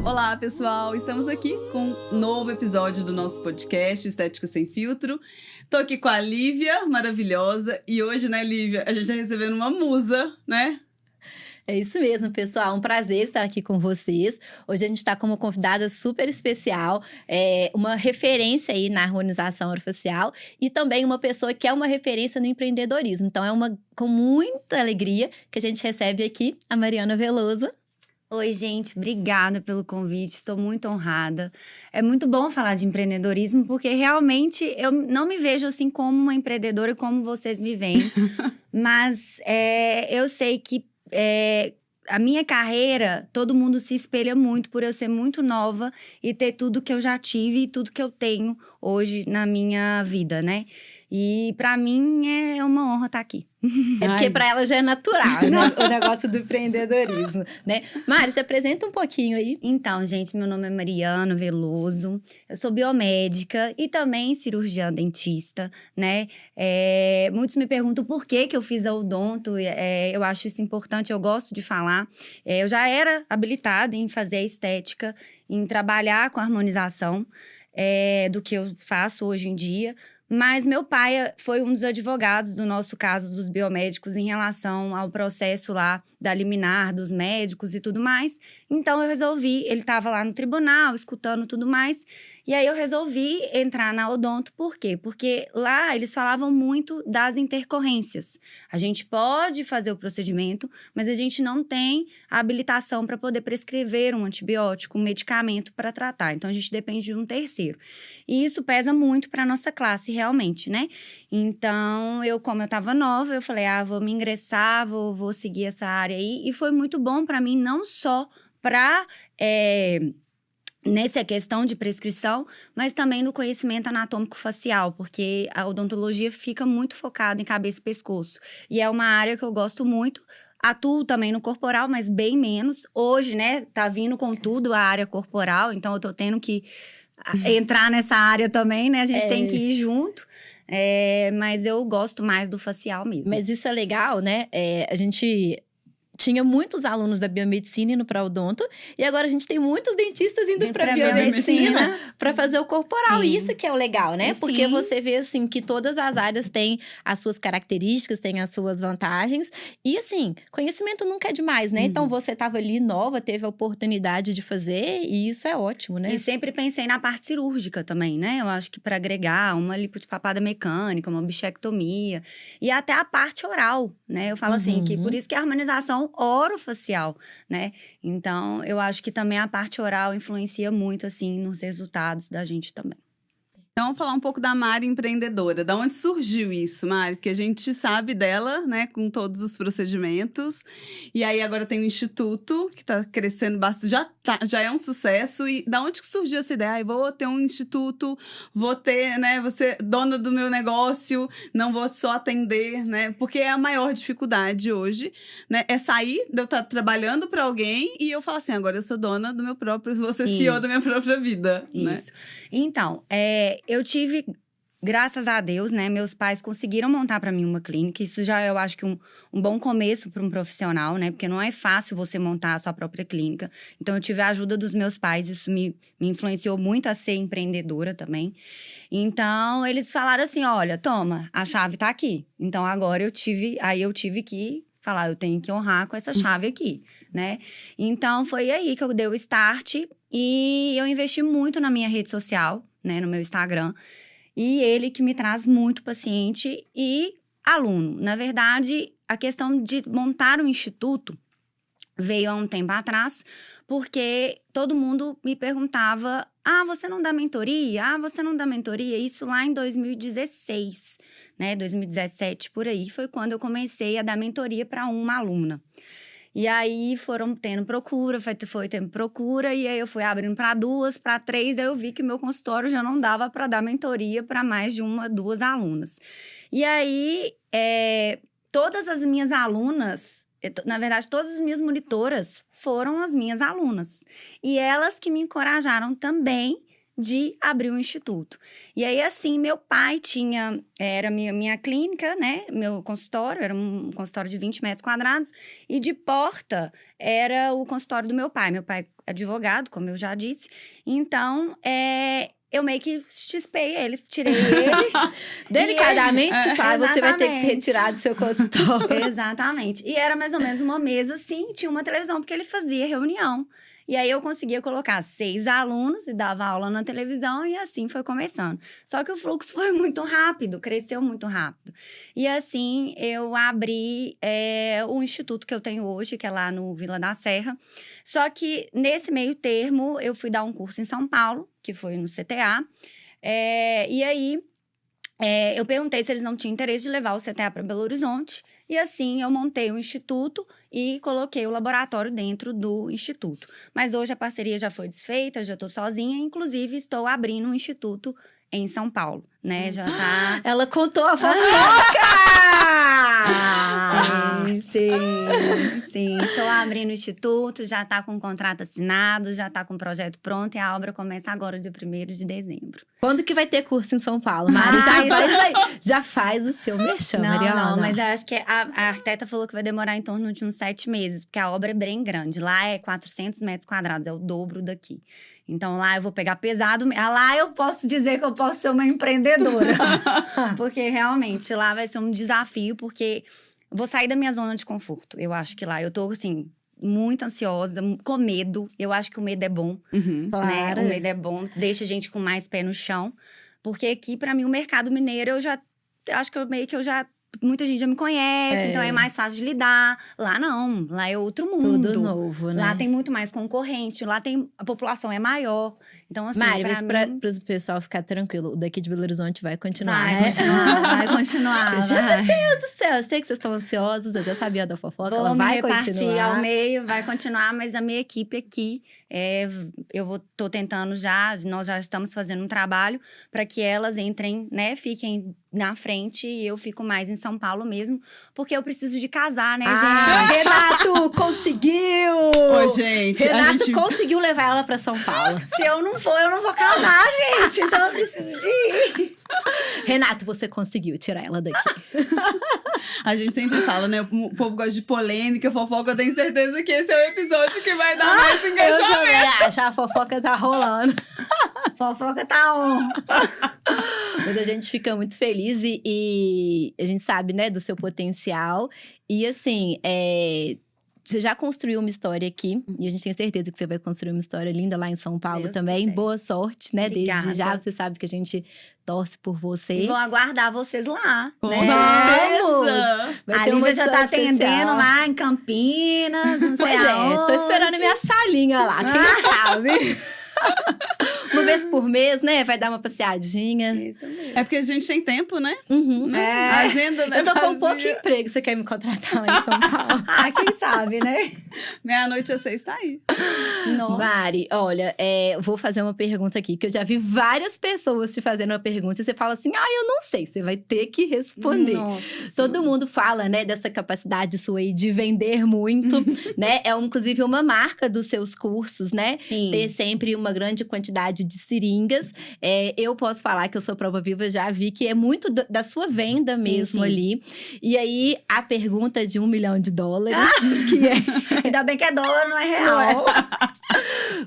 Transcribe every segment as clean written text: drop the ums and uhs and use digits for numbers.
Olá, pessoal! Estamos aqui com um novo episódio do nosso podcast Estética Sem Filtro. Tô aqui com a Lívia, maravilhosa. E hoje, né, Lívia, a gente tá recebendo uma musa, né? É isso mesmo, pessoal. Um prazer estar aqui com vocês. Hoje a gente está com uma convidada super especial, uma referência aí na harmonização orofacial e também uma pessoa que é uma referência no empreendedorismo. Então, com muita alegria que a gente recebe aqui a Mariana Veloso. Oi, gente, obrigada pelo convite, estou muito honrada. É muito bom falar de empreendedorismo, porque realmente eu não me vejo assim como uma empreendedora como vocês me veem, mas eu sei que a minha carreira, todo mundo se espelha muito por eu ser muito nova e ter tudo que eu já tive e tudo que eu tenho hoje na minha vida, né? E para mim é uma honra estar aqui. É porque para ela já é natural, né? O negócio do empreendedorismo, né? Mari, se apresenta um pouquinho aí. Então, gente, meu nome é Mariana Veloso, eu sou biomédica e também cirurgiã dentista, né? Muitos me perguntam por que eu fiz a odonto, eu acho isso importante, eu gosto de falar. Eu já era habilitada em fazer a estética, em trabalhar com a harmonização do que eu faço hoje em dia. Mas meu pai foi um dos advogados do nosso caso dos biomédicos em relação ao processo lá da liminar dos médicos e tudo mais. Então eu resolvi, ele estava lá no tribunal, escutando tudo mais. E aí eu resolvi entrar na odonto, por quê? Porque lá eles falavam muito das intercorrências. A gente pode fazer o procedimento, mas a gente não tem a habilitação para poder prescrever um antibiótico, um medicamento para tratar. Então a gente depende de um terceiro. E isso pesa muito para nossa classe realmente, né? Então, como eu estava nova, eu falei, vou me ingressar, vou seguir essa área aí. E foi muito bom para mim, não só para nessa questão de prescrição, mas também no conhecimento anatômico facial, porque a odontologia fica muito focada em cabeça e pescoço. E é uma área que eu gosto muito. Atuo também no corporal, mas bem menos. Hoje, né, tá vindo com tudo a área corporal, então eu tô tendo que entrar nessa área também, né? A gente tem que ir junto. Mas eu gosto mais do facial mesmo. Mas isso é legal, né? A gente tinha muitos alunos da biomedicina indo para odonto, e agora a gente tem muitos dentistas indo para biomedicina para fazer o corporal. E isso que é o legal, né? Porque você vê, assim, que todas as áreas têm as suas características, têm as suas vantagens. E, assim, conhecimento nunca é demais, né? Então, você estava ali nova, teve a oportunidade de fazer, e isso é ótimo, né? E sempre pensei na parte cirúrgica também, né? Eu acho que para agregar uma lipo de papada mecânica, uma bichectomia, e até a parte oral, né? Eu falo assim, que por isso que a harmonização orofacial, né? Então, eu acho que também a parte oral influencia muito, assim, nos resultados da gente também. Então, vamos falar um pouco da Mari empreendedora. Da onde surgiu isso, Mari? Porque a gente sabe dela, né, com todos os procedimentos. E aí, agora tem um instituto que está crescendo bastante. Já é um sucesso. E da onde que surgiu essa ideia? Vou ter um instituto, vou ter, né, vou ser dona do meu negócio, não vou só atender, né? Porque é a maior dificuldade hoje, né? É sair de eu estar trabalhando para alguém e eu falar assim, agora eu sou dona do meu próprio, vou ser CEO da minha própria vida, Isso. Né? Então, eu tive, graças a Deus, né? Meus pais conseguiram montar para mim uma clínica. Isso já eu acho que um bom começo para um profissional, né? Porque não é fácil você montar a sua própria clínica. Então, eu tive a ajuda dos meus pais. Isso me influenciou muito a ser empreendedora também. Então, eles falaram assim, olha, toma, a chave tá aqui. Então, agora eu tive que falar, eu tenho que honrar com essa chave aqui, né? Então, foi aí que eu dei o start e eu investi muito na minha rede social, né? No meu Instagram. E ele que me traz muito paciente e aluno. Na verdade, a questão de montar um instituto veio há um tempo atrás, porque todo mundo me perguntava, você não dá mentoria? Você não dá mentoria? Isso lá em 2016, né? 2017, por aí, foi quando eu comecei a dar mentoria para uma aluna. E aí foram tendo procura, foi tendo procura, e aí eu fui abrindo para 2, para 3, aí eu vi que meu consultório já não dava para dar mentoria para mais de 1, 2 alunas. E aí, todas as minhas alunas, na verdade, todas as minhas monitoras foram as minhas alunas. E elas que me encorajaram também de abrir um instituto. E aí, assim, meu pai era minha clínica, né? Meu consultório, era um consultório de 20 metros quadrados. E de porta, era o consultório do meu pai. Meu pai é advogado, como eu já disse. Então, eu meio que chispei ele, tirei ele. Delicadamente, pai, você vai ter que se retirar do seu consultório. Exatamente. E era mais ou menos uma mesa, assim, tinha uma televisão, porque ele fazia reunião. E aí, eu conseguia colocar 6 alunos e dava aula na televisão e assim foi começando. Só que o fluxo foi muito rápido, cresceu muito rápido. E assim, eu abri o instituto que eu tenho hoje, que é lá no Vila da Serra. Só que, nesse meio termo, eu fui dar um curso em São Paulo, que foi no CTA. E aí, eu perguntei se eles não tinham interesse de levar o CTA para Belo Horizonte. E assim, eu montei o instituto e coloquei o laboratório dentro do instituto. Mas hoje a parceria já foi desfeita, já estou sozinha. Inclusive, estou abrindo um instituto em São Paulo, né? Já tá... Ela contou a fofoca! Sim. Estou abrindo o instituto, já tá com o contrato assinado, já tá com o projeto pronto. E a obra começa agora, dia 1º de dezembro. Quando que vai ter curso em São Paulo, Mari? Já faz o seu merchan, Mariana. Não, mas eu acho que a arquiteta falou que vai demorar em torno de uns 7 meses, porque a obra é bem grande. Lá é 400 metros quadrados, é o dobro daqui. Então, lá eu vou pegar pesado. Lá eu posso dizer que eu posso ser uma empreendedora. Porque, realmente, lá vai ser um desafio, porque vou sair da minha zona de conforto. Eu acho que lá eu tô, assim, muito ansiosa, com medo. Eu acho que o medo é bom, né? Claro. O medo é bom, deixa a gente com mais pé no chão. Porque aqui, pra mim, o mercado mineiro, acho que muita gente já me conhece, então é mais fácil de lidar. Lá não, lá é outro mundo. Tudo novo, né? Lá tem muito mais concorrente, a população é maior. Então, assim, Mari, mas para o pessoal ficar tranquilo, o daqui de Belo Horizonte vai continuar, vai continuar. Meu Deus do céu, eu sei que vocês estão ansiosos, eu já sabia da fofoca, ela vai continuar. Ao meio, vai continuar, mas a minha equipe aqui, tô tentando nós já estamos fazendo um trabalho para que elas entrem, né, fiquem na frente e eu fico mais em São Paulo mesmo, porque eu preciso de casar, né, gente? Renato conseguiu! Ô, gente, Renato conseguiu levar ela pra São Paulo. Se eu não for, eu não vou casar, gente. Então eu preciso de ir. Renato, você conseguiu tirar ela daqui. A gente sempre fala, né? O povo gosta de polêmica, fofoca. Eu tenho certeza que esse é o episódio que vai dar mais engajamento. Eu também acho, a fofoca tá rolando. Fofoca tá on. Mas a gente fica muito feliz e a gente sabe, né, do seu potencial. E assim, você já construiu uma história aqui, e a gente tem certeza que você vai construir uma história linda lá em São Paulo Deus também. quiser. Boa sorte, né? Obrigada. Desde já, você sabe que a gente torce por você. E vou aguardar vocês lá, né? Vamos! Vai A ter uma Lívia já tá história atendendo especial. lá em Campinas, não sei Pois aonde. tô esperando a minha salinha lá, quem sabe? Uma vez por mês, né? Vai dar uma passeadinha. Isso mesmo. É porque a gente tem tempo, né? Uhum. A agenda, né? Eu tô com um vazia. pouco de emprego, você quer me contratar lá em São Paulo? Quem sabe, né? Meia-noite às 6 tá aí. Nossa. Mari, olha, vou fazer uma pergunta aqui, que eu já vi várias pessoas te fazendo uma pergunta e você fala assim, eu não sei, você vai ter que responder. Nossa. Todo mundo fala, né, dessa capacidade sua aí de vender muito, né? É, inclusive, uma marca dos seus cursos, né? Sim. Ter sempre uma grande quantidade de seringas. Eu posso falar que eu sou prova viva, já vi que é muito da sua venda Sim, mesmo sim. ali. E aí, a pergunta de $1 milhão, que é… Ainda bem que é dólar, não é real.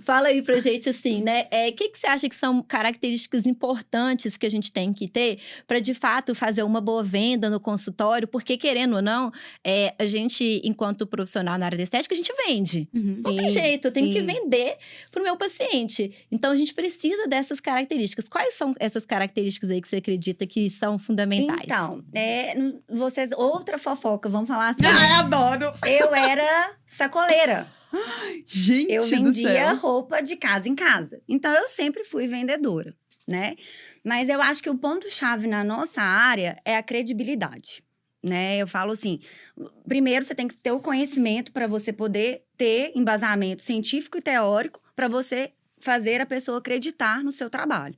Fala aí pra gente, assim, né? O que você acha que são características importantes que a gente tem que ter para de fato, fazer uma boa venda no consultório? Porque, querendo ou não, a gente, enquanto profissional na área da estética, a gente vende. Não tem jeito, eu tenho que vender pro meu paciente. Então, a gente precisa dessas características. Quais são essas características aí que você acredita que são fundamentais? Então, vocês, outra fofoca, vamos falar assim. Adoro! Eu era sacoleira. Gente Eu do vendia céu. roupa de casa em casa. Então, eu sempre fui vendedora, né? Mas eu acho que o ponto-chave na nossa área é a credibilidade, né? Eu falo assim, primeiro você tem que ter o conhecimento para você poder ter embasamento científico e teórico para você fazer a pessoa acreditar no seu trabalho.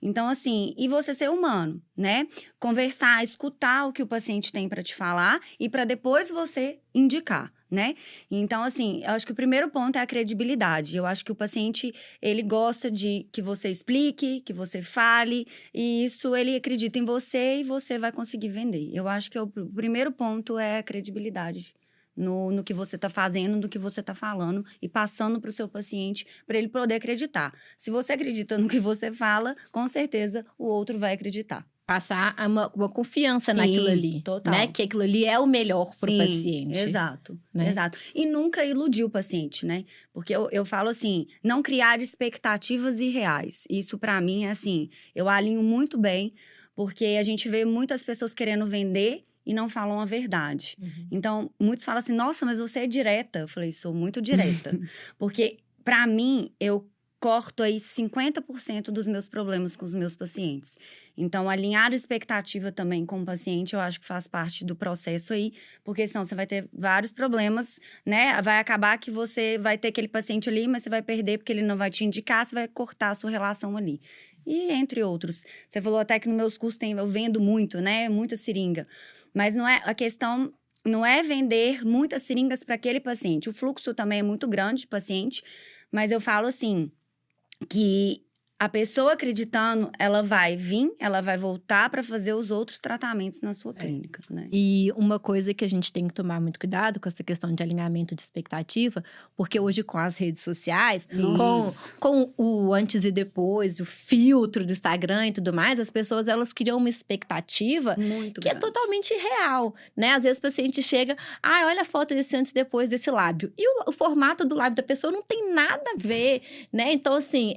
Então, assim, e você ser humano, né? Conversar, escutar o que o paciente tem para te falar e para depois você indicar, né? Então, assim, eu acho que o primeiro ponto é a credibilidade. Eu acho que o paciente, ele gosta de que você explique, que você fale, e isso ele acredita em você e você vai conseguir vender. Eu acho que o primeiro ponto é a credibilidade. No que você está fazendo, no que você está falando e passando para o seu paciente, para ele poder acreditar. Se você acredita no que você fala, com certeza o outro vai acreditar. Passar uma confiança naquilo ali. Total. Né? Que aquilo ali é o melhor para o paciente. Exato, né? exato. E nunca iludir o paciente, né? Porque eu falo assim, não criar expectativas irreais. Isso para mim é assim, eu alinho muito bem, porque a gente vê muitas pessoas querendo vender e não falam a verdade. Então, muitos falam assim, nossa, mas você é direta. Eu falei, sou muito direta. Porque, para mim, eu corto aí 50% dos meus problemas com os meus pacientes. Então, alinhar a expectativa também com o paciente, eu acho que faz parte do processo aí, porque senão você vai ter vários problemas, né? Vai acabar que você vai ter aquele paciente ali, mas você vai perder porque ele não vai te indicar, você vai cortar a sua relação ali. E entre outros. Você falou até que nos meus cursos eu vendo muito, né? Muita seringa. Mas não é, a questão não é vender muitas seringas para aquele paciente. O fluxo também é muito grande de paciente, mas eu falo assim, que a pessoa acreditando, ela vai vir, ela vai voltar para fazer os outros tratamentos na sua clínica, né? E uma coisa que a gente tem que tomar muito cuidado com essa questão de alinhamento de expectativa, porque hoje com as redes sociais, com o antes e depois, o filtro do Instagram e tudo mais, as pessoas, elas criam uma expectativa muito que grande. é totalmente irreal, né? Às vezes o paciente chega, olha a foto desse antes e depois desse lábio. E o formato do lábio da pessoa não tem nada a ver, né? Então, assim,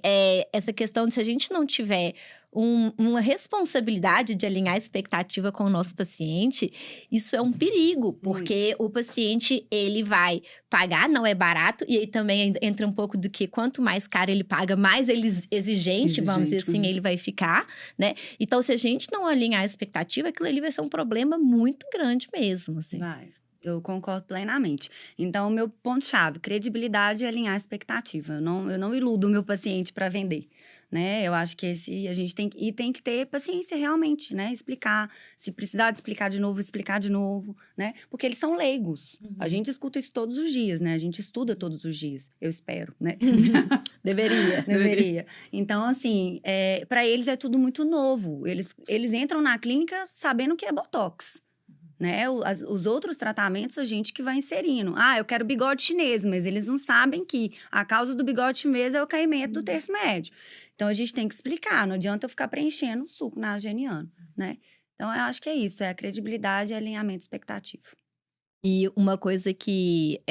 essa questão de se a gente não tiver uma responsabilidade de alinhar a expectativa com o nosso paciente, isso é um perigo, porque o paciente, ele vai pagar, não é barato, e aí também entra um pouco do que quanto mais caro ele paga, mais ele exigente, vamos dizer assim, ele vai ficar, né? Então, se a gente não alinhar a expectativa, aquilo ali vai ser um problema muito grande mesmo, assim. Vai. Eu concordo plenamente. Então, o meu ponto-chave, credibilidade e alinhar a expectativa. Eu não iludo o meu paciente para vender, né? Eu acho que a gente tem que ter paciência realmente, né? Explicar. Se precisar de explicar de novo, né? Porque eles são leigos. A gente escuta isso todos os dias, né? A gente estuda todos os dias. Eu espero, né? Deveria. Então, assim, para eles é tudo muito novo. Eles entram na clínica sabendo que é Botox. Né? Os outros tratamentos, a gente que vai inserindo. Eu quero bigode chinês, mas eles não sabem que a causa do bigode chinês é o caimento do terço médio. Então, a gente tem que explicar. Não adianta eu ficar preenchendo suco nasogeniano, né? Então, eu acho que é isso. É a credibilidade e alinhamento de expectativa. E uma coisa que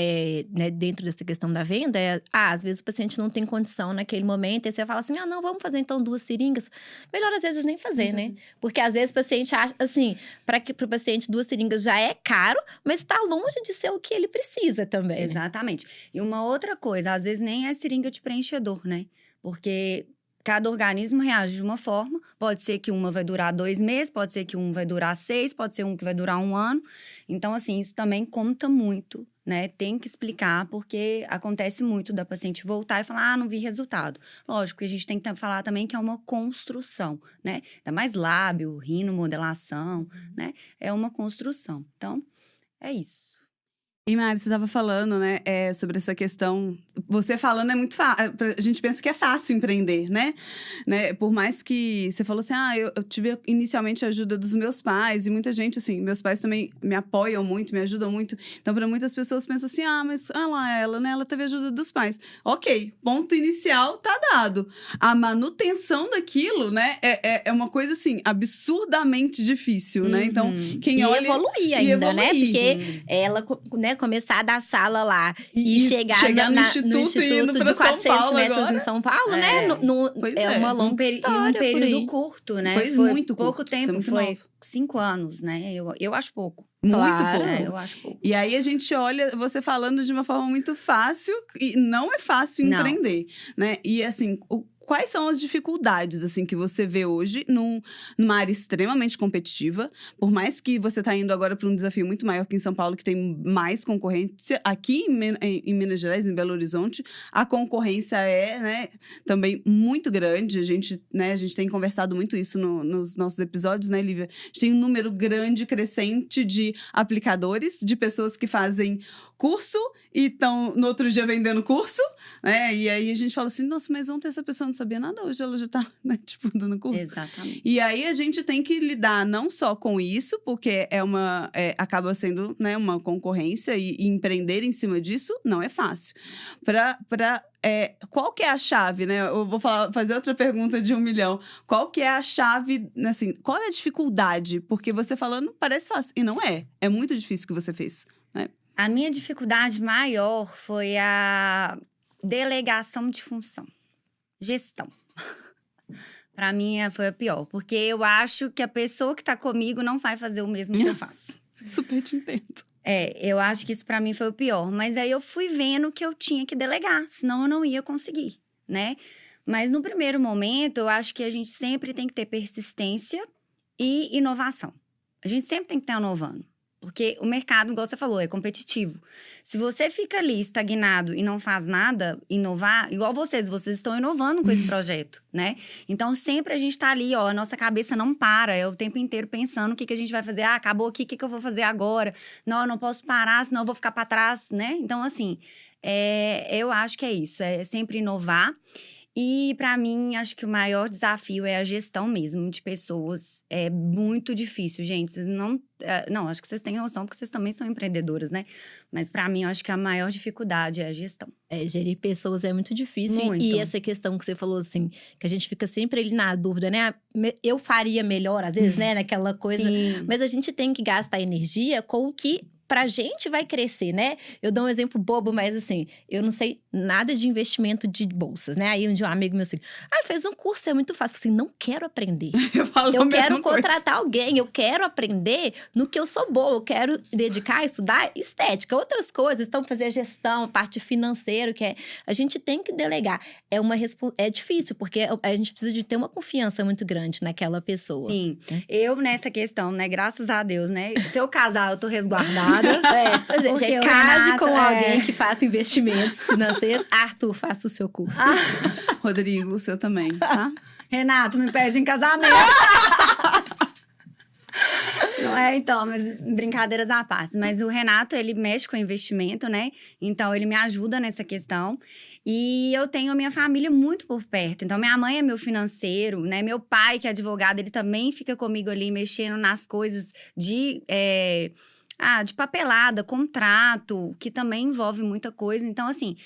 né, dentro dessa questão da venda às vezes o paciente não tem condição naquele momento, e você fala assim, não, vamos fazer então 2 seringas. Melhor às vezes nem fazer, né? Porque às vezes o paciente acha, assim, para o paciente 2 seringas já é caro, mas está longe de ser o que ele precisa também. Exatamente. E uma outra coisa, às vezes nem é seringa de preenchedor, né? Porque cada organismo reage de uma forma. Pode ser que uma vai durar 2 meses, pode ser que um vai durar 6, pode ser um que vai durar 1 ano. Então, assim, isso também conta muito, né? Tem que explicar, porque acontece muito da paciente voltar e falar, não vi resultado. Lógico que a gente tem que falar também que é uma construção, né? Ainda mais lábio, rino, modelação, né? É uma construção. Então, é isso. E, Mari, você estava falando, né, sobre essa questão. Você falando é muito fácil. A gente pensa que é fácil empreender, né? Por mais que você falou assim, eu tive inicialmente a ajuda dos meus pais, e muita gente, assim, meus pais também me apoiam muito, me ajudam muito. Então, para muitas pessoas pensam assim, mas lá ela, né? Ela teve ajuda dos pais. Ok, ponto inicial tá dado. A manutenção daquilo, né, é uma coisa, assim, absurdamente difícil, né? Então, quem olha. Evoluir ainda, né? Porque ela, né? Começar da sala lá e chegar no instituto de 400 metros agora. Em São Paulo, né? É uma longa história. Um período curto, né? Foi muito pouco curto, tempo, muito foi novo. 5 anos, né? Eu acho pouco. Muito pouco. Eu acho pouco. E aí, a gente olha você falando de uma forma muito fácil, e não é fácil empreender, né? E assim, quais são as dificuldades, assim, que você vê hoje numa área extremamente competitiva? Por mais que você tá indo agora para um desafio muito maior que em São Paulo, que tem mais concorrência. Aqui em Minas Gerais, em Belo Horizonte, a concorrência é, né, também muito grande. A gente tem conversado muito isso nos nossos episódios, né, Lívia? A gente tem um número grande, crescente de aplicadores, de pessoas que fazem curso e estão no outro dia vendendo curso, né? E aí a gente fala assim, nossa, mas ontem essa pessoa não sabia nada, hoje ela já tá, né, tipo, dando curso. Exatamente. E aí a gente tem que lidar não só com isso, porque acaba sendo, né, uma concorrência e empreender em cima disso não é fácil. Qual que é a chave, né? Eu vou fazer outra pergunta de 1 milhão. Qual que é a chave, assim, qual é a dificuldade? Porque você falando parece fácil, e não é. É muito difícil o que você fez, né? A minha dificuldade maior foi a delegação de função. Gestão. Pra mim, foi a pior. Porque eu acho que a pessoa que tá comigo não vai fazer o mesmo que eu faço. Super te entendo. Eu acho que isso pra mim foi o pior. Mas aí eu fui vendo que eu tinha que delegar, senão eu não ia conseguir, né? Mas no primeiro momento, eu acho que a gente sempre tem que ter persistência e inovação. A gente sempre tem que estar inovando. Porque o mercado, igual você falou, é competitivo. Se você fica ali estagnado e não faz nada, inovar, igual vocês estão inovando com esse projeto, né? Então, sempre a gente tá ali, ó, a nossa cabeça não para, é o tempo inteiro pensando o que a gente vai fazer. Ah, acabou aqui, o que eu vou fazer agora? Não, eu não posso parar, senão eu vou ficar para trás, né? Então, assim, eu acho que é isso, é sempre inovar. E, para mim, acho que o maior desafio é a gestão mesmo de pessoas. É muito difícil, gente. Vocês não, acho que vocês têm noção, porque vocês também são empreendedoras, né? Mas, para mim, eu acho que a maior dificuldade é a gestão. Gerir pessoas é muito difícil. Muito. E essa questão que você falou, assim, que a gente fica sempre ali na dúvida, né? Eu faria melhor, às vezes, né? Naquela coisa. Sim. Mas a gente tem que gastar energia com o que pra gente vai crescer, né? Eu dou um exemplo bobo, mas assim, eu não sei nada de investimento de bolsas, né? Aí um dia um amigo meu assim, fez um curso, é muito fácil. Eu falei assim, não quero aprender. Eu quero contratar alguém, eu quero aprender no que eu sou boa, eu quero dedicar a estudar estética, outras coisas, então fazer a gestão, parte financeira, que a gente tem que delegar. É difícil, porque a gente precisa de ter uma confiança muito grande naquela pessoa. Sim, eu nessa questão, né, graças a Deus, né, se eu casar, eu tô resguardada. Pois é, gente, case com alguém que faça investimentos financeiros. Arthur, faça o seu curso. Rodrigo, o seu também, tá? Renato, me pede em casamento. Não é, então, mas brincadeiras à parte. Mas o Renato, ele mexe com investimento, né? Então, ele me ajuda nessa questão. E eu tenho a minha família muito por perto. Então, minha mãe é meu financeiro, né? Meu pai, que é advogado, ele também fica comigo ali, mexendo nas coisas de papelada, contrato, que também envolve muita coisa. Então, assim,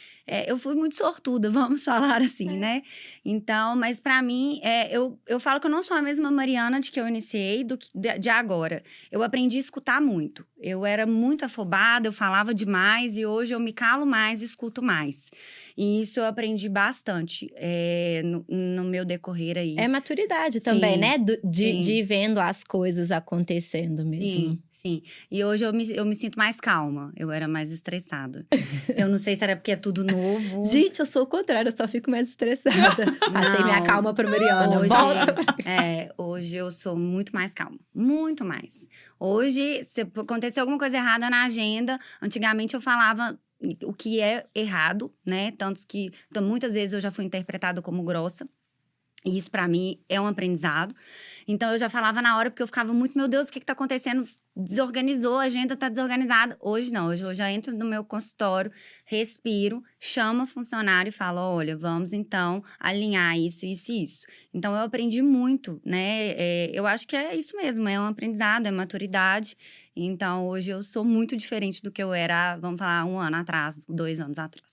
eu fui muito sortuda, vamos falar assim, né? Então, mas pra mim, eu falo que eu não sou a mesma Mariana de que eu iniciei de agora. Eu aprendi a escutar muito. Eu era muito afobada, eu falava demais e hoje eu me calo mais e escuto mais. E isso eu aprendi bastante no meu decorrer aí. É maturidade também, Sim, né? De sim. ir vendo as coisas acontecendo mesmo. Sim. E hoje eu me sinto mais calma. Eu era mais estressada. Eu não sei se era porque é tudo novo. Gente, eu sou o contrário, eu só fico mais estressada. Passei minha calma pra Mariana. Hoje, Volta. Hoje eu sou muito mais calma. Muito mais. Hoje, se acontecer alguma coisa errada na agenda, antigamente eu falava o que é errado, né? Tanto que muitas vezes eu já fui interpretada como grossa. E isso, pra mim, é um aprendizado. Então, eu já falava na hora, porque eu ficava muito, meu Deus, o que tá acontecendo? Desorganizou, a agenda tá desorganizada. Hoje, não. Hoje eu já entro no meu consultório, respiro, chamo o funcionário e falo, olha, vamos, então, alinhar isso, isso e isso. Então, eu aprendi muito, né? Eu acho que é isso mesmo, é um aprendizado, é maturidade. Então, hoje eu sou muito diferente do que eu era, vamos falar, 1 ano atrás, 2 anos atrás.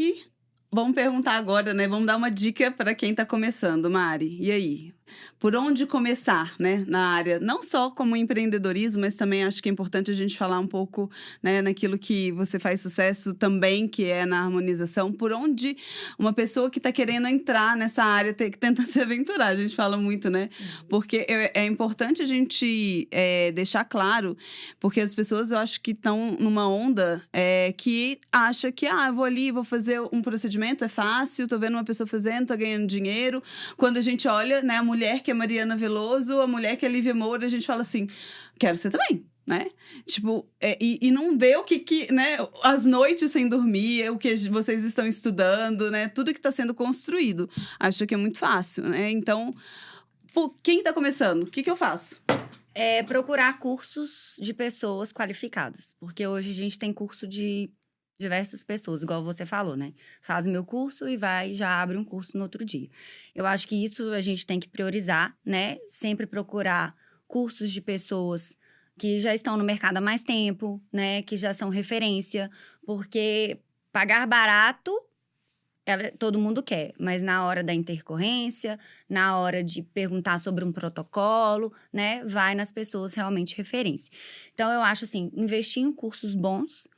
E vamos perguntar agora, né? Vamos dar uma dica para quem tá começando, Mari. E aí? por onde começar, né, na área, não só como empreendedorismo, mas também acho que é importante a gente falar um pouco, né, naquilo que você faz sucesso também, que é na harmonização, por onde uma pessoa que está querendo entrar nessa área tenta se aventurar, a gente fala muito, né, porque é importante a gente deixar claro, porque as pessoas, eu acho que estão numa onda que acha que, eu vou ali, vou fazer um procedimento, é fácil, tô vendo uma pessoa fazendo, tô ganhando dinheiro. Quando a gente olha, né, a mulher que é Mariana Veloso, a mulher que é Lívia Moura, a gente fala assim, quero ser também, né? Tipo, e não vê o que, né, as noites sem dormir, o que vocês estão estudando, né, tudo que está sendo construído. Acho que é muito fácil, né? Então, quem está começando, o que eu faço? Procurar cursos de pessoas qualificadas, porque hoje a gente tem curso de diversas pessoas, igual você falou, né? Faz meu curso e já abre um curso no outro dia. Eu acho que isso a gente tem que priorizar, né? Sempre procurar cursos de pessoas que já estão no mercado há mais tempo, né? Que já são referência, porque pagar barato todo mundo quer, mas na hora da intercorrência, na hora de perguntar sobre um protocolo, né? Vai nas pessoas realmente referência. Então, eu acho assim, investir em cursos bons.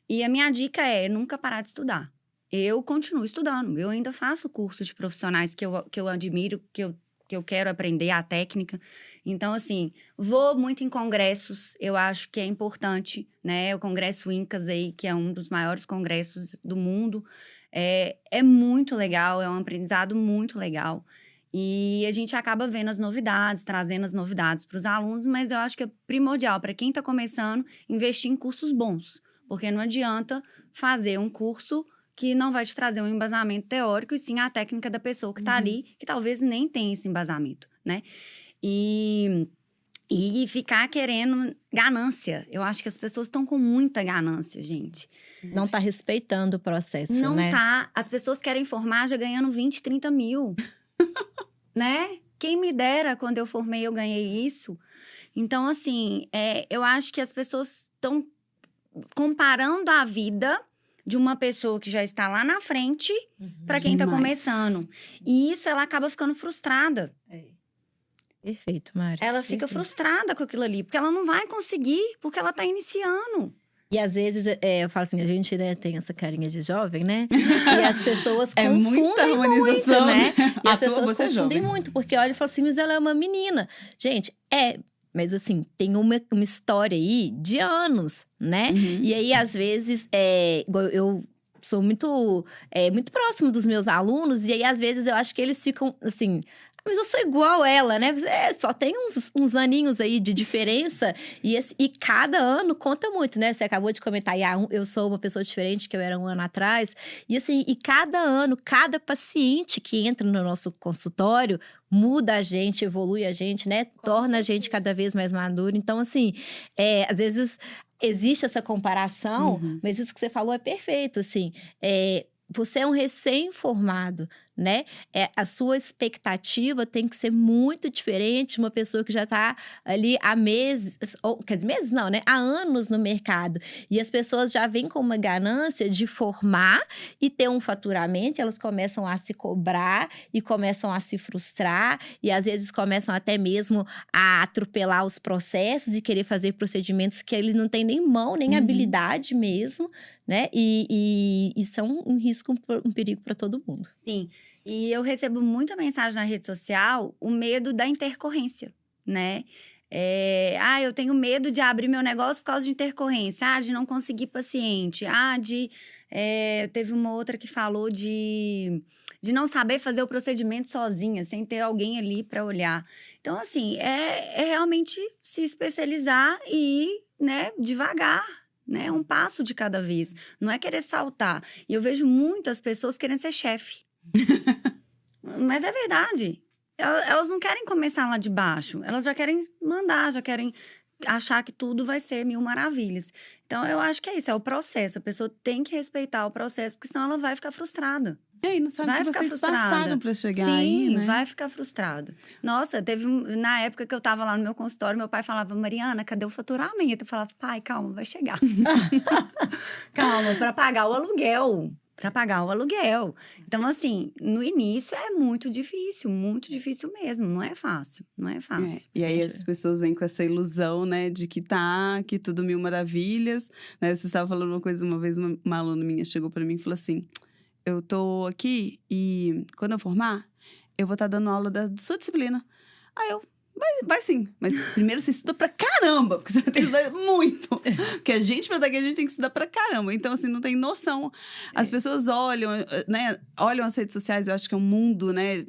E a minha dica é nunca parar de estudar. Eu continuo estudando. Eu ainda faço curso de profissionais que eu admiro, que eu quero aprender a técnica. Então, assim, vou muito em congressos. Eu acho que é importante, né? O Congresso Incas aí, que é um dos maiores congressos do mundo. É muito legal, é um aprendizado muito legal. E a gente acaba vendo as novidades, trazendo as novidades para os alunos. Mas eu acho que é primordial para quem está começando, investir em cursos bons. Porque não adianta fazer um curso que não vai te trazer um embasamento teórico, e sim a técnica da pessoa que está ali, que talvez nem tenha esse embasamento, né? E ficar querendo ganância. Eu acho que as pessoas estão com muita ganância, gente. Não tá respeitando o processo, não, né? Não tá. As pessoas querem formar já ganhando 20, 30 mil. Né? Quem me dera, quando eu formei, eu ganhei isso. Então, assim, eu acho que as pessoas estão comparando a vida de uma pessoa que já está lá na frente para quem está começando. E isso, ela acaba ficando frustrada. Perfeito, Mari. Ela fica frustrada com aquilo ali, porque ela não vai conseguir, porque ela está iniciando. E às vezes, eu falo assim, a gente, né, tem essa carinha de jovem, né? E as pessoas confundem muito, né? E as pessoas confundem muito, porque olha e fala assim, mas ela é uma menina. Gente, mas assim, tem uma história aí de anos, né? E aí, às vezes, eu sou muito próximo dos meus alunos, e aí, às vezes, eu acho que eles ficam, assim... Mas eu sou igual ela, né? Só tem uns aninhos aí de diferença. E cada ano conta muito, né? Você acabou de comentar, eu sou uma pessoa diferente que eu era um ano atrás. E assim, cada ano, cada paciente que entra no nosso consultório muda a gente, evolui a gente, né? Torna a gente cada vez mais maduro. Então, assim, às vezes existe essa comparação, mas isso que você falou é perfeito, assim. Você é um recém-formado, né? A sua expectativa tem que ser muito diferente de uma pessoa que já está ali há meses, quer dizer, meses não, né? Há anos no mercado. E as pessoas já vêm com uma ganância de formar e ter um faturamento, e elas começam a se cobrar e começam a se frustrar, e às vezes começam até mesmo a atropelar os processos e querer fazer procedimentos que eles não têm nem mão, nem habilidade mesmo, né? E isso é um risco, um perigo para todo mundo. Sim. E eu recebo muita mensagem na rede social, o medo da intercorrência, né? Eu tenho medo de abrir meu negócio por causa de intercorrência. De não conseguir paciente. Teve uma outra que falou de não saber fazer o procedimento sozinha, sem ter alguém ali para olhar. Então, assim, é realmente se especializar e ir, né, devagar. Né? Um passo de cada vez. Não é querer saltar. E eu vejo muitas pessoas querendo ser chefe. Mas é verdade. Elas não querem começar lá de baixo. Elas já querem mandar, já querem achar que tudo vai ser mil maravilhas. Então, eu acho que é isso, é o processo. A pessoa tem que respeitar o processo, porque senão ela vai ficar frustrada. E não sabe o que vocês passaram para chegar aí, né? Sim, vai ficar frustrada. Nossa, na época que eu tava lá no meu consultório, meu pai falava, Mariana, cadê o faturamento? Eu falava, pai, calma, vai chegar. Calma, para pagar o aluguel. para pagar o aluguel. Então, assim, no início é muito difícil mesmo. Não é fácil, não é fácil. E aí as pessoas vêm com essa ilusão, né, de que tudo mil maravilhas, né? Você estava falando uma coisa, uma vez uma aluna minha chegou para mim e falou assim, eu tô aqui e quando eu formar, eu vou estar dando aula da sua disciplina. Aí eu, vai sim, mas primeiro você estuda pra caramba, porque você vai ter que estudar muito. Porque a gente, pra estar aqui, a gente tem que estudar pra caramba. Então, assim, não tem noção. As pessoas olham, né? Olham as redes sociais, eu acho que é um mundo, né?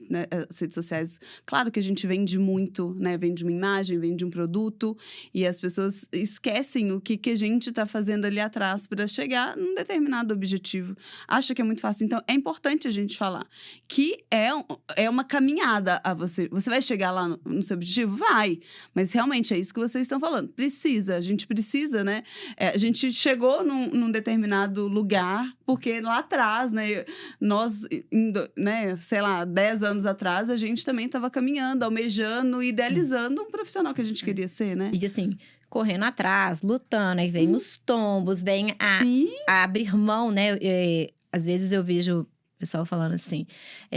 As redes sociais, claro que a gente vende muito, né? Vende uma imagem, vende um produto. E as pessoas esquecem o que a gente tá fazendo ali atrás para chegar num determinado objetivo. Acha que é muito fácil. Então, é importante a gente falar que é uma caminhada a você. Você vai chegar lá no seu objetivo? Vai, mas realmente é isso que vocês estão falando. A gente precisa, né? A gente chegou num determinado lugar, porque lá atrás, né? Nós, né? Sei lá, 10 anos atrás, a gente também estava caminhando, almejando, idealizando um profissional que a gente queria ser, né? E assim, correndo atrás, lutando, aí vem os tombos, vem a abrir mão, né? Às vezes eu vejo o pessoal falando assim,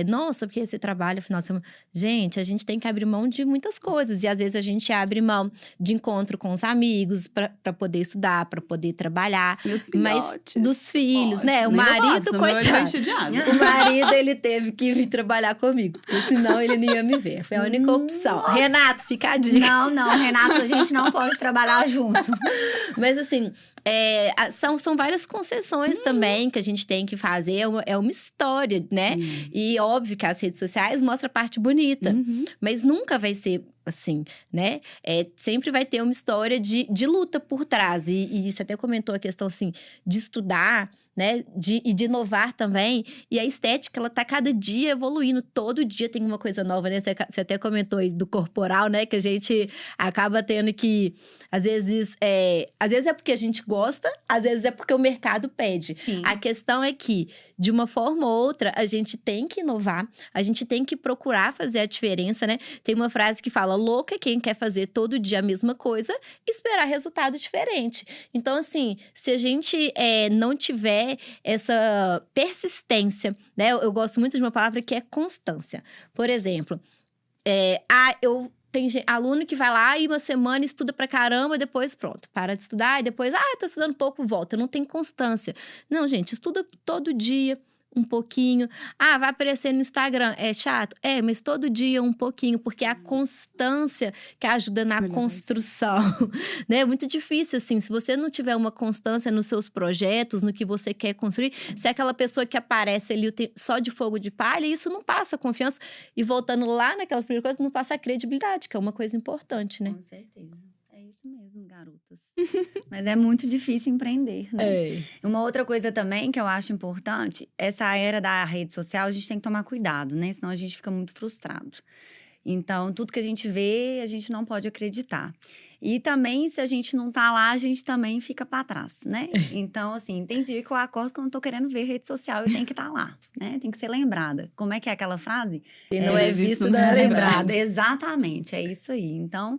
nossa, porque você trabalha final de semana. Gente, a gente tem que abrir mão de muitas coisas. E às vezes a gente abre mão de encontro com os amigos para poder estudar, para poder trabalhar. Meus mas filhotes. dos filhos, né? O marido, coitado. O marido, ele teve que vir trabalhar comigo, porque senão ele não ia me ver. Foi a única opção. Nossa. Renato, fica a dica. Não, Renato, a gente não pode trabalhar junto. Mas assim, são várias concessões também que a gente tem que fazer. É uma história, né? E óbvio que as redes sociais mostram a parte bonita. Mas nunca vai ser assim, né? Sempre vai ter uma história de luta por trás. E você até comentou a questão, assim, de estudar, né? E de inovar também. E a estética, ela tá cada dia evoluindo. Todo dia tem uma coisa nova, né? Você até comentou aí do corporal, né? Que a gente acaba tendo que… Às vezes é porque a gente gosta, às vezes é porque o mercado pede. Sim. A questão é que, de uma forma ou outra, a gente tem que inovar. A gente tem que procurar fazer a diferença, né? Tem uma frase que fala, louco é quem quer fazer todo dia a mesma coisa e esperar resultado diferente. Então, assim, se a gente não tiver essa persistência, né? Eu gosto muito de uma palavra que é constância. Por exemplo, tem aluno que vai lá e uma semana estuda pra caramba, depois pronto, para de estudar e depois, tô estudando pouco, volta. Não tem constância. Não, gente, estuda todo dia um pouquinho. Vai aparecer no Instagram. É chato? Mas todo dia um pouquinho, porque é a constância que ajuda na construção, né? É muito difícil, assim, se você não tiver uma constância nos seus projetos, no que você quer construir, se é aquela pessoa que aparece ali só de fogo de palha, isso não passa confiança. E voltando lá naquela primeira coisa, não passa a credibilidade, que é uma coisa importante, né? Com certeza. É isso mesmo, garotas. Mas é muito difícil empreender, né? Uma outra coisa também que eu acho importante, essa era da rede social, a gente tem que tomar cuidado, né? Senão a gente fica muito frustrado. Então, tudo que a gente vê, a gente não pode acreditar. E também, se a gente não tá lá, a gente também fica para trás, né? Então, assim, tem dia que eu acordo que eu não tô querendo ver rede social, eu tenho que estar lá, né? Tem que ser lembrada. Como é que é aquela frase? E não é visto, não é lembrado. Exatamente, é isso aí. Então…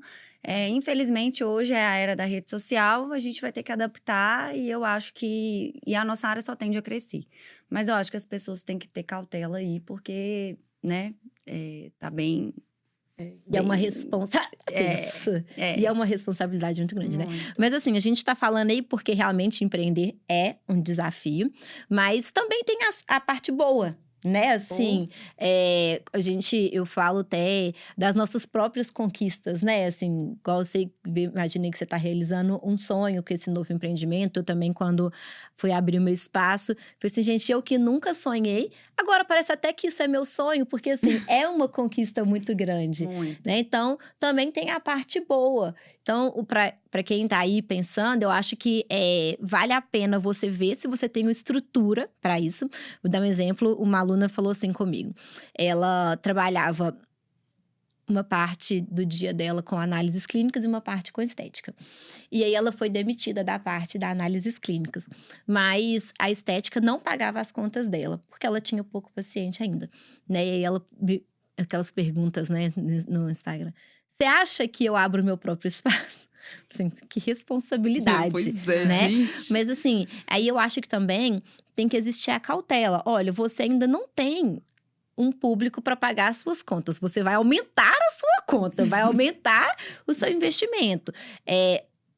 infelizmente, hoje é a era da rede social, a gente vai ter que adaptar e eu acho que… E a nossa área só tende a crescer. Mas eu acho que as pessoas têm que ter cautela aí, porque, né, tá bem… E é uma E é uma responsabilidade muito grande, né? Mas assim, a gente tá falando aí porque realmente empreender é um desafio, mas também tem a parte boa, né? Assim, eu falo até das nossas próprias conquistas, né? Assim, igual você, imaginei que você tá realizando um sonho com esse novo empreendimento. Eu também, quando fui abrir meu espaço, falei assim, gente, eu que nunca sonhei, agora parece até que isso é meu sonho, porque assim, é uma conquista muito grande, né? Então, também tem a parte boa. Então, para quem tá aí pensando, eu acho que vale a pena você ver se você tem uma estrutura para isso. Vou dar um exemplo, uma aluna falou assim comigo. Ela trabalhava uma parte do dia dela com análises clínicas e uma parte com estética. E aí, ela foi demitida da parte da análises clínicas. Mas a estética não pagava as contas dela, porque ela tinha pouco paciente ainda, né? E aí, aquelas perguntas, né, no Instagram. Você acha que eu abro meu próprio espaço? Assim, que responsabilidade, pois é, né? gente. Mas assim, aí eu acho que também tem que existir a cautela. Olha, você ainda não tem um público para pagar as suas contas. Você vai aumentar a sua conta, vai aumentar o seu investimento.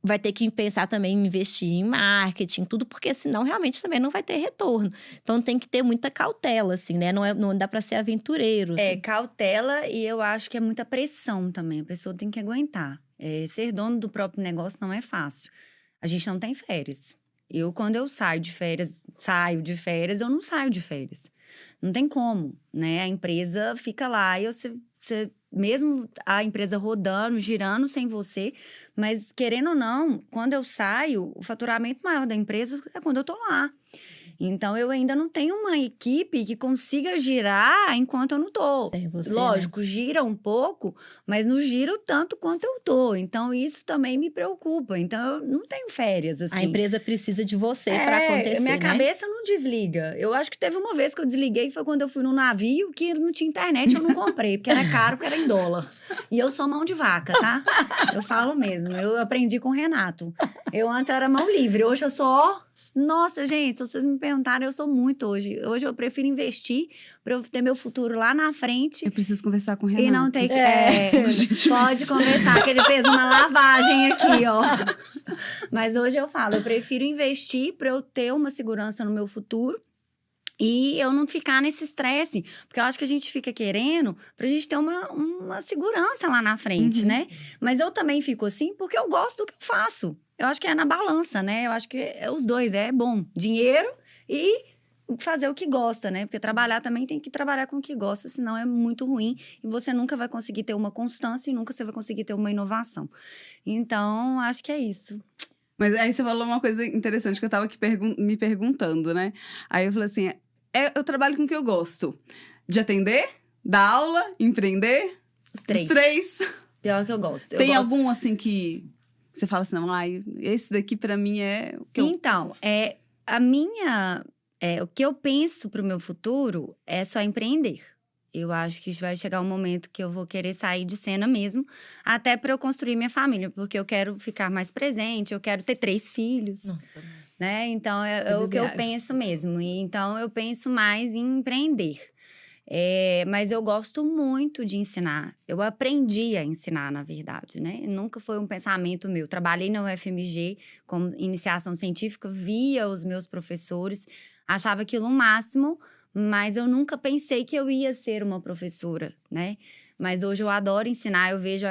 Vai ter que pensar também em investir em marketing, tudo, porque senão realmente também não vai ter retorno. Então tem que ter muita cautela, assim, né? Não dá para ser aventureiro. Cautela e eu acho que é muita pressão também. A pessoa tem que aguentar. Ser dono do próprio negócio não é fácil. A gente não tem férias. Quando eu saio de férias, eu não saio de férias. Não tem como, né? A empresa fica lá e você mesmo a empresa rodando, girando sem você, mas querendo ou não, quando eu saio, o faturamento maior da empresa é quando eu tô lá. Então, eu ainda não tenho uma equipe que consiga girar enquanto eu não tô. Sem você, lógico, né? Gira um pouco, mas não gira o tanto quanto eu tô. Então, isso também me preocupa. Então, eu não tenho férias, assim. A empresa precisa de você para acontecer, minha né? cabeça não desliga. Eu acho que teve uma vez que eu desliguei, foi quando eu fui num navio que não tinha internet, eu não comprei, porque era caro, porque era em dólar. E eu sou mão de vaca, tá? Eu falo mesmo. Eu aprendi com o Renato. Eu antes era mão livre, hoje eu sou... Nossa, gente, se vocês me perguntarem, eu sou muito hoje. Hoje eu prefiro investir para eu ter meu futuro lá na frente. Eu preciso conversar com o Renato. E não ter que... Pode conversar, que ele fez uma lavagem aqui, ó. Mas hoje eu falo, eu prefiro investir para eu ter uma segurança no meu futuro. E eu não ficar nesse estresse. Porque eu acho que a gente fica querendo pra gente ter uma segurança lá na frente, né? Mas eu também fico assim porque eu gosto do que eu faço. Eu acho que é na balança, né? Eu acho que é os dois. É bom. Dinheiro e fazer o que gosta, né? Porque trabalhar também tem que trabalhar com o que gosta. Senão é muito ruim. E você nunca vai conseguir ter uma constância. E nunca você vai conseguir ter uma inovação. Então, acho que é isso. Mas aí você falou uma coisa interessante que eu tava aqui me perguntando, né? Aí eu falei assim... eu trabalho com o que eu gosto. De atender, dar aula, empreender. Os três. Os três. É o que eu gosto. Tem algum, assim, que você fala assim, não, esse daqui pra mim é o que eu... Então, o que eu penso pro meu futuro é só empreender. Eu acho que vai chegar um momento que eu vou querer sair de cena mesmo, até para eu construir minha família, porque eu quero ficar mais presente, eu quero ter 3 filhos. Nossa, né? Então, é o que eu penso mesmo. E, então, eu penso mais em empreender. Mas eu gosto muito de ensinar. Eu aprendi a ensinar, na verdade, né? Nunca foi um pensamento meu. Trabalhei na UFMG com iniciação científica, via os meus professores, achava aquilo o máximo, mas eu nunca pensei que eu ia ser uma professora, né? Mas hoje eu adoro ensinar, eu vejo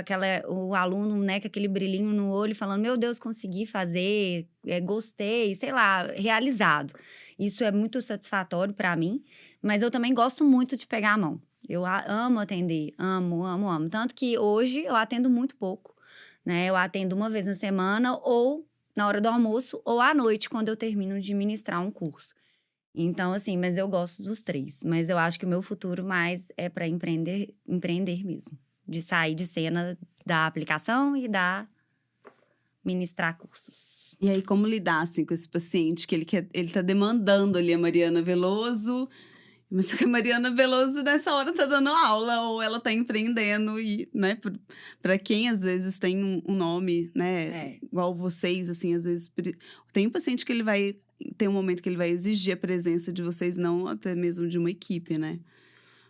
o aluno, né, com aquele brilhinho no olho, falando, meu Deus, consegui fazer, gostei, sei lá, realizado. Isso é muito satisfatório para mim, mas eu também gosto muito de pegar a mão. Eu amo atender, amo. Tanto que hoje eu atendo muito pouco, né? Eu atendo uma vez na semana, ou na hora do almoço, ou à noite, quando eu termino de ministrar um curso. Então, assim, mas eu gosto dos 3. Mas eu acho que o meu futuro mais é para empreender mesmo. De sair de cena da aplicação e ministrar cursos. E aí, como lidar, assim, com esse paciente que ele tá demandando ali a Mariana Veloso, mas só que a Mariana Veloso nessa hora tá dando aula, ou ela tá empreendendo, e, né, pra quem às vezes tem um nome, né, igual vocês, assim, às vezes tem um paciente que ele vai... Tem um momento que ele vai exigir a presença de vocês, não até mesmo de uma equipe, né?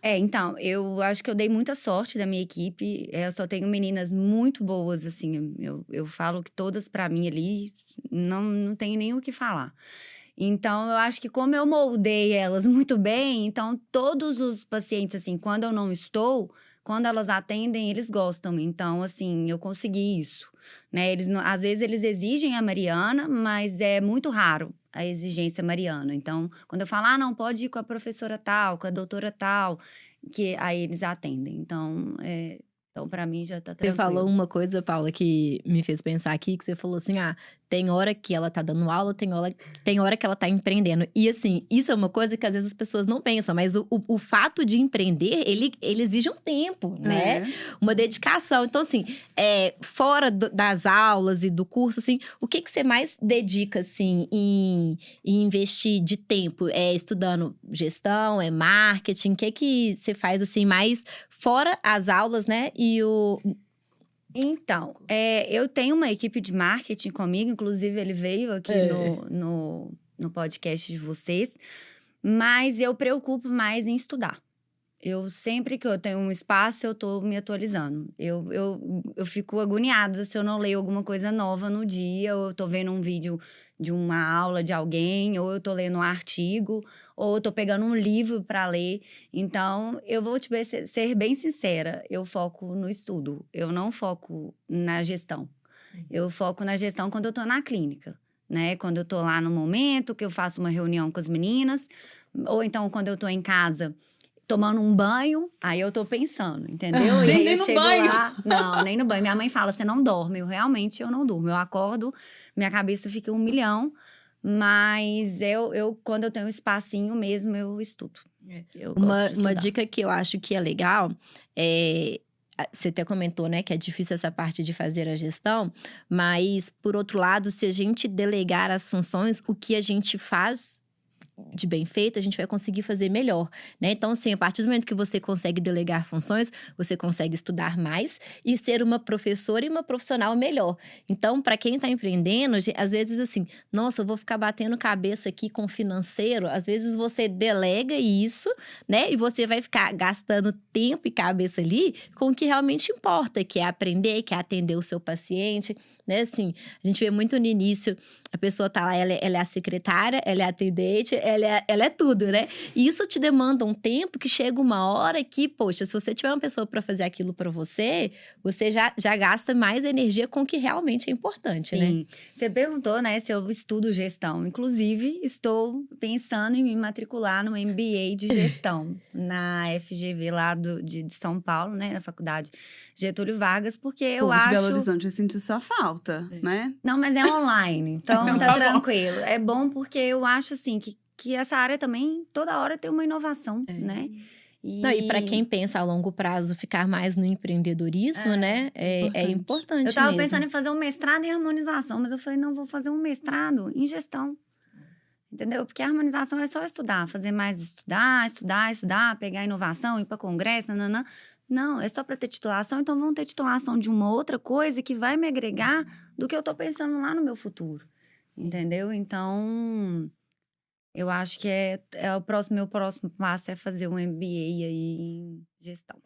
Então, eu acho que eu dei muita sorte da minha equipe. Eu só tenho meninas muito boas, assim. Eu falo que todas, pra mim, ali, não tenho nem o que falar. Então, eu acho que como eu moldei elas muito bem, então, todos os pacientes, assim, quando eu não estou, quando elas atendem, eles gostam. Então, assim, eu consegui isso, né? Às vezes, eles exigem a Mariana, mas é muito raro a exigência mariana. Então, quando eu falo, não, pode ir com a professora tal, com a doutora tal, que aí eles atendem. Então, para mim já tá tranquilo. Você falou uma coisa, Paula, que me fez pensar aqui, que você falou assim, tem hora que ela tá dando aula, tem hora que ela tá empreendendo. E assim, isso é uma coisa que às vezes as pessoas não pensam, mas o fato de empreender, ele exige um tempo, né? Uma dedicação. Então, assim, fora das aulas e do curso, assim, o que você mais dedica, assim, em investir de tempo? É estudando gestão, é marketing? O que você faz, assim, mais fora as aulas, né? Então, eu tenho uma equipe de marketing comigo, inclusive ele veio aqui no no podcast de vocês, mas eu preocupo mais em estudar. Eu sempre que eu tenho um espaço, eu tô me atualizando. Eu fico agoniada se eu não leio alguma coisa nova no dia, ou eu tô vendo um vídeo de uma aula de alguém, ou eu tô lendo um artigo, ou eu tô pegando um livro para ler. Então, eu vou ser bem sincera, eu foco no estudo, eu não foco na gestão. Eu foco na gestão quando eu tô na clínica, né? Quando eu tô lá no momento, que eu faço uma reunião com as meninas, ou então quando eu tô em casa tomando um banho, aí eu tô pensando, entendeu? Gente, e aí nem eu no chego banho. lá, não, nem no banho. Minha mãe fala, você não dorme. Eu não durmo. Eu acordo, minha cabeça fica 1 milhão, mas quando eu tenho um espacinho mesmo, eu estudo. Eu gosto de Uma estudar. dica que eu acho que é legal você até comentou, né, que é difícil essa parte de fazer a gestão, mas, por outro lado, se a gente delegar as funções, o que a gente faz de bem feito, a gente vai conseguir fazer melhor, né? Então, assim, a partir do momento que você consegue delegar funções, você consegue estudar mais e ser uma professora e uma profissional melhor. Então, para quem está empreendendo, às vezes assim, nossa, eu vou ficar batendo cabeça aqui com o financeiro. Às vezes você delega isso, né? E você vai ficar gastando tempo e cabeça ali com o que realmente importa, que é aprender, que é atender o seu paciente, né? Assim, a gente vê muito no início, a pessoa tá lá, ela é a secretária, ela é a atendente, ela é tudo, né? E isso te demanda um tempo que chega uma hora que, poxa, se você tiver uma pessoa para fazer aquilo para você, você já gasta mais energia com o que realmente é importante, né? Sim. Você perguntou, né, se eu estudo gestão. Inclusive, estou pensando em me matricular no MBA de gestão na FGV lá de São Paulo, né, na faculdade Getúlio Vargas, porque eu acho... de Belo Horizonte, eu senti sua falta, né? Não, mas é online, então Então tá tá bom. tranquilo. É bom porque eu acho, assim, que essa área também, toda hora tem uma inovação, né? Não, e para quem pensa a longo prazo ficar mais no empreendedorismo, né? É importante Eu tava mesmo. pensando em fazer um mestrado em harmonização, mas eu falei, não, vou fazer um mestrado em gestão. Entendeu? Porque a harmonização é só estudar, fazer mais estudar, pegar inovação, ir para congresso, nananã. Não, é só para ter titulação, então vão ter titulação de uma outra coisa que vai me agregar do que eu tô pensando lá no meu futuro. Entendeu? Então, eu acho que meu próximo passo é fazer um MBA aí em gestão.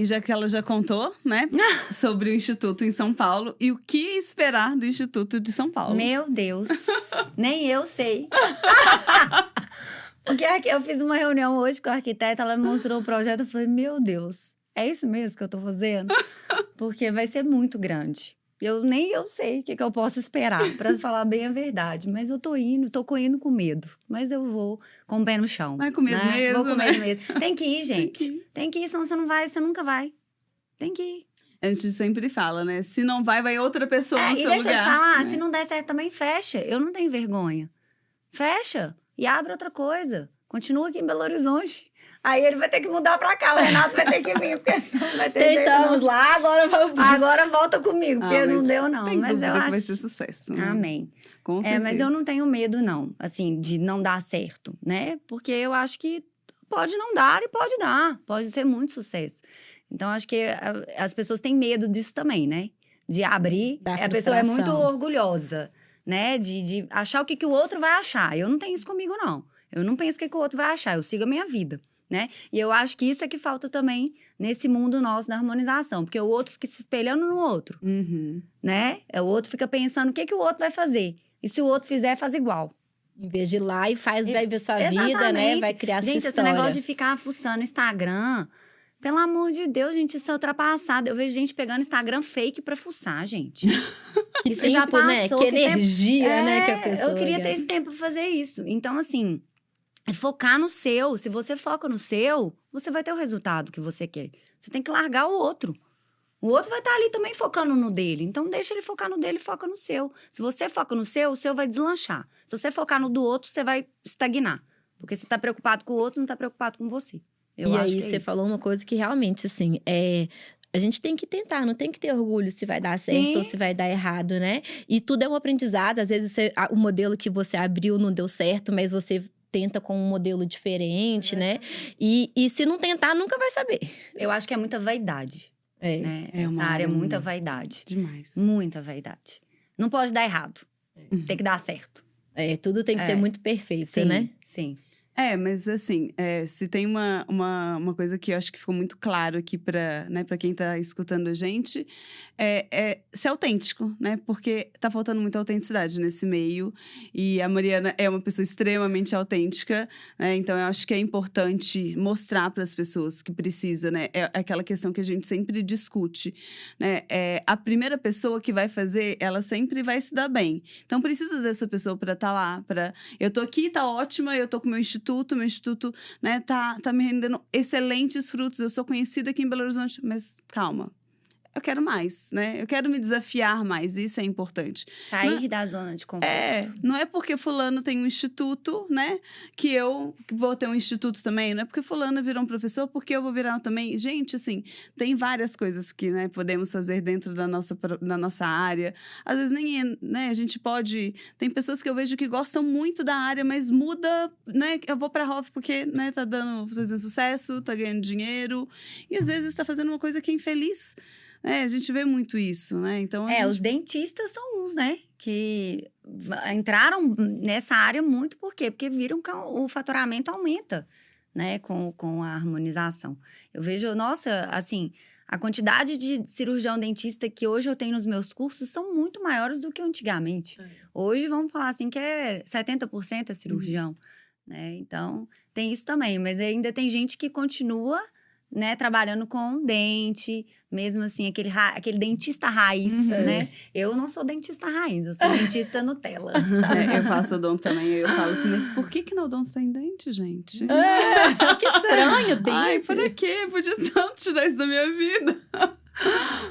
E já que ela já contou, né, sobre o Instituto em São Paulo, e o que esperar do Instituto de São Paulo? Meu Deus, nem eu sei. Porque eu fiz uma reunião hoje com a arquiteta, ela me mostrou o projeto, eu falei, meu Deus, é isso mesmo que eu tô fazendo? Porque vai ser muito grande. Nem eu sei o que eu posso esperar, para falar bem a verdade. Mas eu tô indo com medo. Mas eu vou com o pé no chão. Vai com medo mesmo, Vou com né? medo mesmo. Tem que ir, gente. Tem que ir, senão você nunca vai. Tem que ir. A gente sempre fala, né? Se não vai outra pessoa no E seu deixa lugar. eu te falar, né? se não der certo também, fecha. Eu não tenho vergonha. Fecha e abre outra coisa. Continua aqui em Belo Horizonte. Aí ele vai ter que mudar pra cá, o Renato vai ter que vir, porque senão não vai ter jeito, Tentamos não. lá, agora vamos. Agora volta comigo, porque não deu, não. Tem Mas eu dúvida que acho vai ser sucesso. Né? Amém. Com certeza. Mas eu não tenho medo, não, assim, de não dar certo, né? Porque eu acho que pode não dar e pode dar. Pode ser muito sucesso. Então, acho que as pessoas têm medo disso também, né? De abrir. A pessoa é muito orgulhosa, né? De achar o que o outro vai achar. Eu não tenho isso comigo, não. Eu não penso o que o outro vai achar. Eu sigo a minha vida, né? E eu acho que isso é que falta também nesse mundo nosso da harmonização. Porque o outro fica se espelhando no outro, né? O outro fica pensando o que o outro vai fazer. E se o outro fizer, faz igual. Em vez de ir lá e vai ver sua Exatamente. vida, né? Vai criar sua história. Gente, esse negócio de ficar fuçando Instagram, pelo amor de Deus, gente, isso é ultrapassado. Eu vejo gente pegando Instagram fake pra fuçar, gente. Que isso tempo, já passou. né? Que energia, né? Que a pessoa eu queria ter esse tempo pra fazer isso. Então, assim, é focar no seu. Se você foca no seu, você vai ter o resultado que você quer. Você tem que largar o outro. O outro vai estar ali também focando no dele. Então, deixa ele focar no dele e foca no seu. Se você foca no seu, o seu vai deslanchar. Se você focar no do outro, você vai estagnar. Porque você tá preocupado com o outro, não tá preocupado com você. E aí, você falou uma coisa que realmente, assim, a gente tem que tentar, não tem que ter orgulho se vai dar certo ou se vai dar errado, né? E tudo é um aprendizado. Às vezes, o modelo que você abriu não deu certo, mas você tenta com um modelo diferente, né? E se não tentar, nunca vai saber. Eu acho que é muita vaidade. Né? Essa área é muita vaidade. Demais. Muita vaidade. Não pode dar errado. Tem que dar certo. Tudo tem que ser muito perfeito, Sim, né? sim. Mas assim, se tem uma coisa que eu acho que ficou muito claro aqui para, né, para quem tá escutando a gente, é ser autêntico, né? Porque tá faltando muita autenticidade nesse meio. E a Mariana é uma pessoa extremamente autêntica, né? Então eu acho que é importante mostrar para as pessoas que precisa, né? É aquela questão que a gente sempre discute, né? A primeira pessoa que vai fazer, ela sempre vai se dar bem. Então precisa dessa pessoa para estar lá, eu tô aqui, tá ótima, eu tô com meu instituto, né, tá me rendendo excelentes frutos, eu sou conhecida aqui em Belo Horizonte, mas calma, eu quero mais, né? Eu quero me desafiar mais, isso é importante. Sair da zona de conforto. Não é porque fulano tem um instituto, né, que eu vou ter um instituto também, não é porque fulano virou um professor, porque eu vou virar também. Gente, assim, tem várias coisas que, né, podemos fazer dentro da nossa área. Às vezes nem, né, a gente pode... Tem pessoas que eu vejo que gostam muito da área, mas muda, né, eu vou pra Hoff porque, né, tá fazendo sucesso, tá ganhando dinheiro, e às vezes tá fazendo uma coisa que é infeliz. A gente vê muito isso, né? Então, os dentistas são uns, né? Que entraram nessa área muito, por quê? Porque viram que o faturamento aumenta, né? Com a harmonização. Eu vejo, nossa, assim, a quantidade de cirurgião dentista que hoje eu tenho nos meus cursos são muito maiores do que antigamente. Hoje, vamos falar assim, que 70% é cirurgião, né? Então, tem isso também. Mas ainda tem gente que continua... né, trabalhando com dente, mesmo assim, aquele dentista raiz, né? Eu não sou dentista raiz, eu sou dentista Nutella. Eu faço odonto também, eu falo assim, mas por que na odonto tem dente, gente? Que estranho, dente. Ai, para quê? Podia tanto tirar isso da minha vida.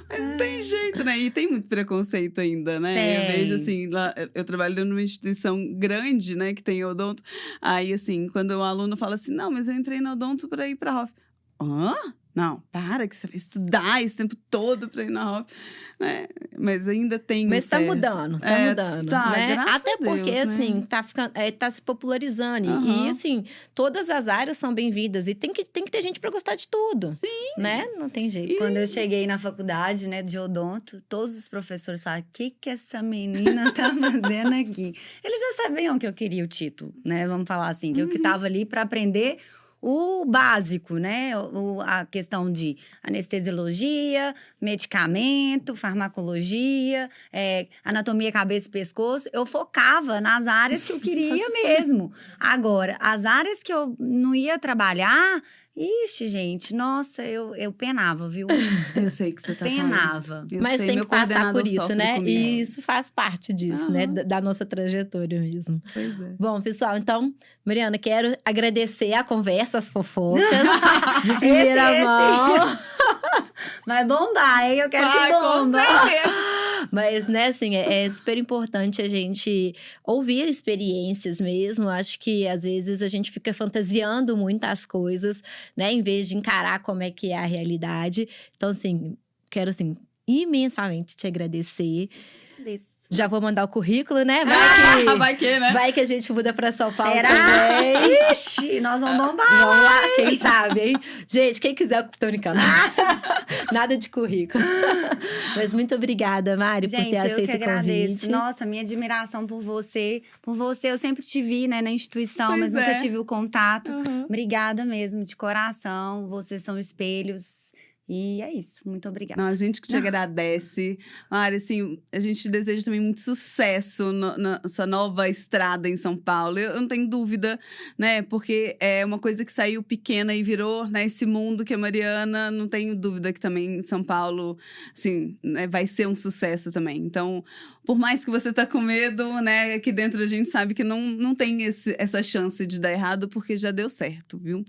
Mas tem jeito, né? E tem muito preconceito ainda, né? Eu vejo assim, lá, eu trabalho numa instituição grande, né, que tem odonto. Aí, assim, quando um aluno fala assim, não, mas eu entrei na odonto para ir para Hoff. Hã? Não, para que você vai estudar esse tempo todo para ir na Hoff, né? Mas ainda tem Mas tá mudando, tá, né? Até a Deus, porque, né? assim, tá se popularizando. E, assim, todas as áreas são bem-vindas. E tem que ter gente para gostar de tudo. Sim. Né? Não tem jeito. Quando eu cheguei na faculdade, né, de odonto, todos os professores falaram, o que essa menina tá fazendo aqui? Eles já sabiam que eu queria o título, né? Vamos falar assim, que eu que tava ali para aprender... o básico, né? A questão de anestesiologia, medicamento, farmacologia, anatomia, cabeça e pescoço. Eu focava nas áreas que eu queria mesmo. Agora, as áreas que eu não ia trabalhar... Ixi, gente, nossa, eu penava, viu? Eu sei que você tá penava. Mas tem que passar por isso, né? E isso faz parte disso, né? Da nossa trajetória mesmo. Pois é. Bom, pessoal, então, Mariana, quero agradecer a conversa, as fofocas de primeira mão. Vai bombar, hein? Eu quero que bomba. Mas, né, assim, é super importante a gente ouvir experiências mesmo. Acho que, às vezes, a gente fica fantasiando muito as coisas, né? Em vez de encarar como é que é a realidade. Então, assim, quero, assim, imensamente te agradecer. Já vou mandar o currículo, né? Vai que, né? Vai que a gente muda pra São Paulo também. Ixi, nós vamos bombar. Vamos lá, quem sabe, hein? Gente, quem quiser, tô brincando. Nada de currículo. Mas muito obrigada, Mari, por ter aceito o convite. Agradeço. Nossa, minha admiração por você. Por você, eu sempre te vi, né, na instituição, mas nunca tive o contato. Obrigada mesmo, de coração. Vocês são espelhos. E é isso, muito obrigada. Não, a gente que te agradece. Mari, assim, a gente deseja também muito sucesso na sua nova estrada em São Paulo. Eu não tenho dúvida, né? Porque é uma coisa que saiu pequena e virou, né, esse mundo que é Mariana. Não tenho dúvida que também em São Paulo, assim, né, vai ser um sucesso também. Então, por mais que você tá com medo, né? Aqui dentro a gente sabe que não tem essa chance de dar errado, porque já deu certo, viu?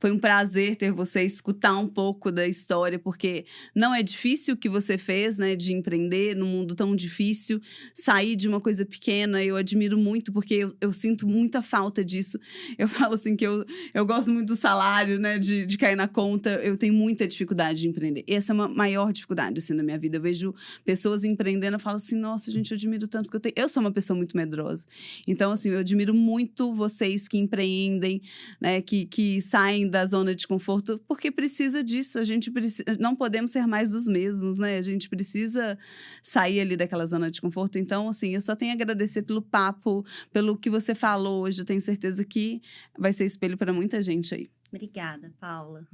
Foi um prazer ter você, escutar um pouco da história, porque não é difícil o que você fez, né? De empreender num mundo tão difícil, sair de uma coisa pequena. Eu admiro muito, porque eu sinto muita falta disso. Eu falo assim que eu gosto muito do salário, né? De cair na conta. Eu tenho muita dificuldade de empreender. Essa é uma maior dificuldade, assim, na minha vida. Eu vejo pessoas empreendendo e falo assim, nossa, gente, eu admiro tanto, porque eu sou uma pessoa muito medrosa. Então, assim, eu admiro muito vocês que empreendem, né, que saem da zona de conforto, porque precisa disso. A gente não podemos ser mais dos mesmos, né? A gente precisa sair ali daquela zona de conforto. Então, assim, eu só tenho a agradecer pelo papo, pelo que você falou hoje. Eu tenho certeza que vai ser espelho para muita gente aí. Obrigada, Paula.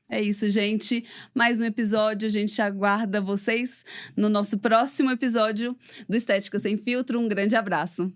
É isso, gente. Mais um episódio. A gente aguarda vocês no nosso próximo episódio do Estética Sem Filtro. Um grande abraço.